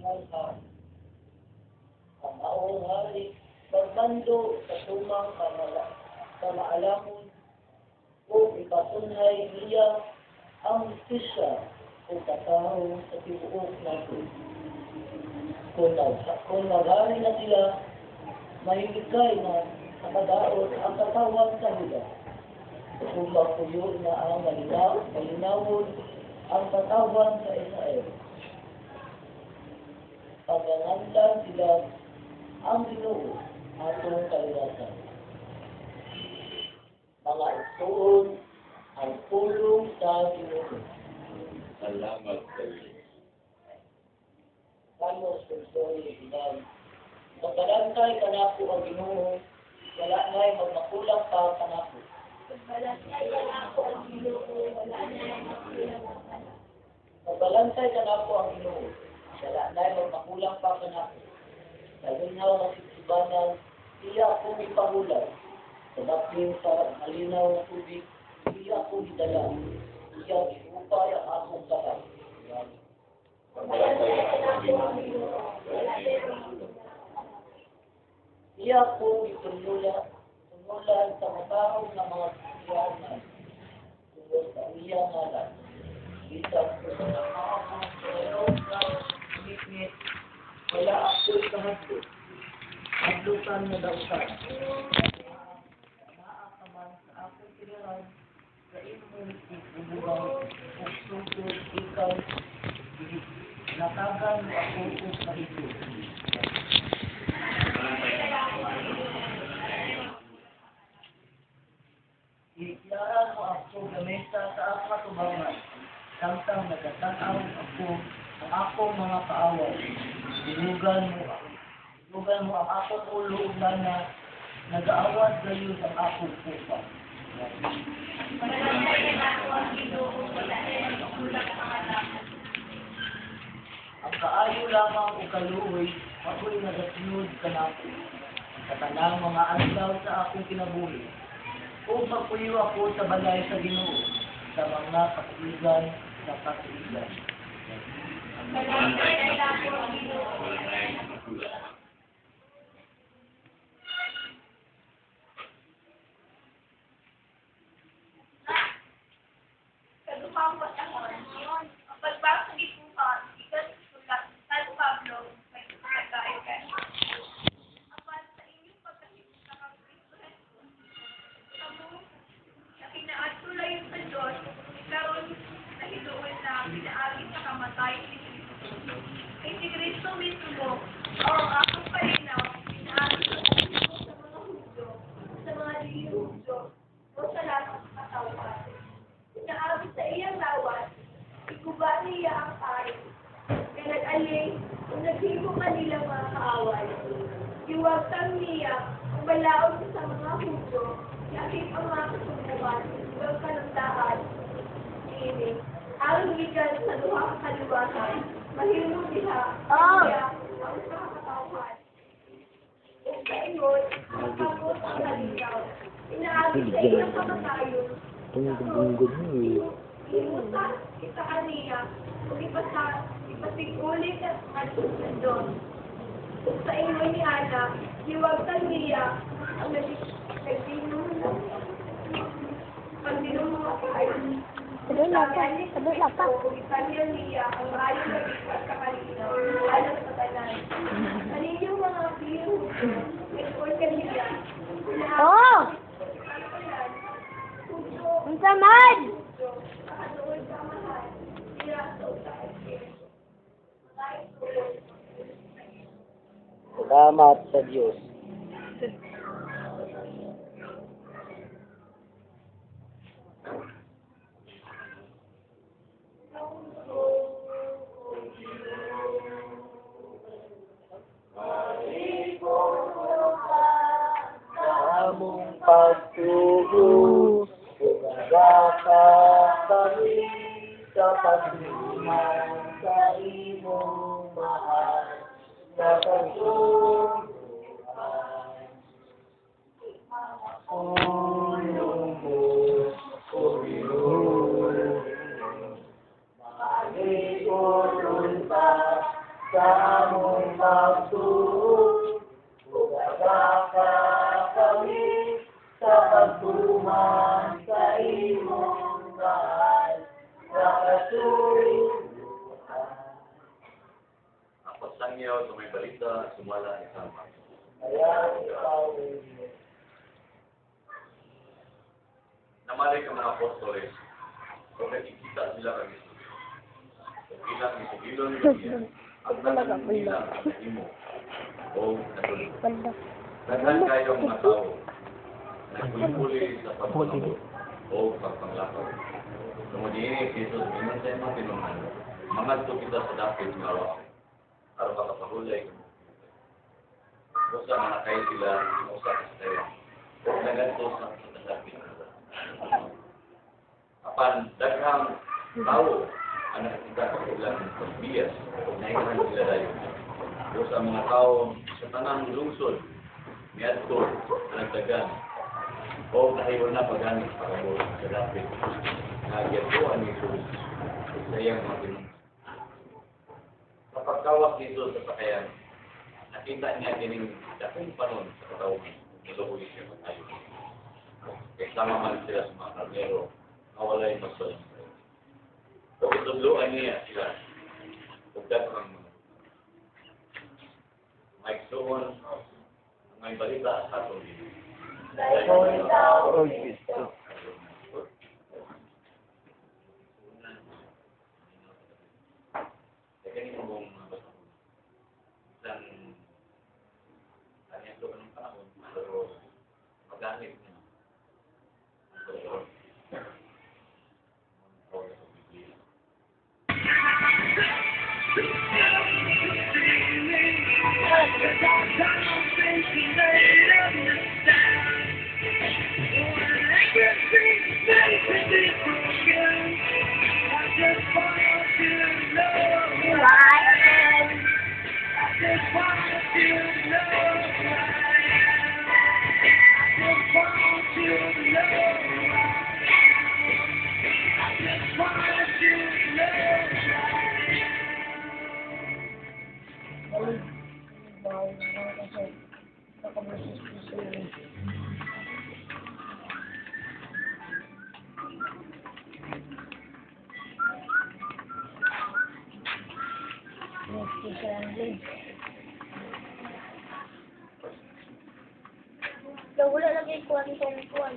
tingalhan. Ang maong hari, magbando sa tumang kamaalamon kung ipatunhay niya ang justisya o katao sa tibuok natin. Kung maghari na sila, mahigay na nakadaot ang katawan sa Huda. Kung mapuyo na ang malinawon ang katawan sa Israel. Paggangandan sila ang Ginoo atong kaliwatan. Mga igsoon ang pulong sa Ginoo. Salamat sa iyo. Salmos verse 9. Pagbalantay kanako ang Ginoo, wala na'y magmakulang pa kanako. Pagbalantay kanako ang Ginoo, wala na'y magmakulang pa kanako. Pagbalantay kanako ang Ginoo, wala na'y magmakulang pa kanako. Nalinaw na sisibanan, iya akong ipahulay. Sa bating sa malinaw na tubig, iya akong idala. Iya ginupay ang akong sarap. Pagbalantay kanako ang Ginoo, wala na'y magmakulang pa kanako. Iya akong itunulan sa matahong na mga siyanan. Tungkol sa iya ngalan. Isang ko sa nakakong mayroon na ngit-ngit. Wala ako'y kahadlok. Hadlokan na dautan. Naakaman sa akong tiniran sa imong ibubugang uksugod ikaw. Nakagan mo ako kung kahito. Iklaran mo ako gamesa sa akong katubangan. Samtang nagatanaw ako ang akong mga kaaway. Dinugan mo ang akong ulo na nag-aawat gayon ang akong pupa. Pagbalantay kanako ang Ginoo, wala na'y magmakulang pa kanako. Ang kaayo lamang o kaluoy, ako'y nagasunod kanako. Sa tanang mga adlaw sa akong kinabuhi. Kung magpuyo ako sa balay sa Ginoo, sa mga katuigan sa katuigan. Pagbalantay kanako ang Ginoo, wala na'y Magkulang. Kadupangkot ang orasyon. Ang pagbasa ni Puha, ikan sulat, San Pablo, may pagkaikan. Apan sa inyong pagkakita kang Kristo Jesus, kamu na pinaatulayan sa Diyos, ikaroon sa hiluon na pinaagi sa kamatayan ni Kristo. Kay si Kristo mismo, o ang akong palinaw, pinaagi sa Kristo sa mga Hudyo, sa mga Diyos-Hudyo, o sa lahat ng katawan. Inaabot sa iyang lawas, ikuba niya ang payo. Kaya nag-aling, kung naghibo kanilang mga kaaway. Iwagtang niya, kung malaon sa mga Hudyo, yakit ang mga kasumbukan, ibang kanagdaan. Ini, aron gikan sa duha ka kaliwatan, mahimo diha, niya ang usa ka katawhan. Ug sa ingon, ang pagod ang kalinaw. Inaabot sa iyang kamatayon, imutan kita kaniya kung ipasigulit at magsusunod. Kung sa inyo ni Ana, hiwagtan niya ang nagdinunan. Pagdinunan mga kayo. Sabay lang pa. Kung itanyan niya ang maayong nagigpas kakalinaw, alam sa tanan. Kaninyong mga biyo, ito kaniya. Oh! Ang samad! Salamat sa Diyos. Among pagtuo, umagaka kami sa pagluman sa imong mahal na pagtuo. Tulong mo, Panginoon, maalikolon pa sa mong pagtuon. Ugaga kami sa pagtuman sa imong mahal, sa kasurin. Ang pagsangyaw sa may balita, sumala ni Sama. Kaya ikaw Namali ka mga apostoles, kung nakikita sila kami sa bilang ni Sigilon niya, ang tanang nila sa imo o natulog. Wala. Daghan kayo mga tao, nagpuli-puli sa pagpapalot o pagpanglakaw. Lumudini si Jesus, minun sa imong pinunan, mga kita sa dapit nga awa, aron makapahulay ka mo. Usa nga nakay sila, usa ka sa tayo, o naganto sa dapit. Apan daghang tao ang nakikita sa ilang pagbiyas o naigahan sila dayon. O sa mga tao sa tanang lungsod, miadto, nagdagan, o nahiwal na pagani para mo sa dapit. Nagyatuan ni Jesus sa iyang mga pinunod. Sa pagkawak dito sa sakayan, nakita niya kining dakong panon sa katawhan, niluhoy siya matayo. Kasama man sila sa mga karnero, nawalay magsalamay. O itudluan niya sila, ugdat ang mga may suon, may balita sa atong dito. Oh, Cristo. Kaya ganito mong mga bata. Isang kanyang doon ng panahon, pero magamit niya. Wala lagi kuwan.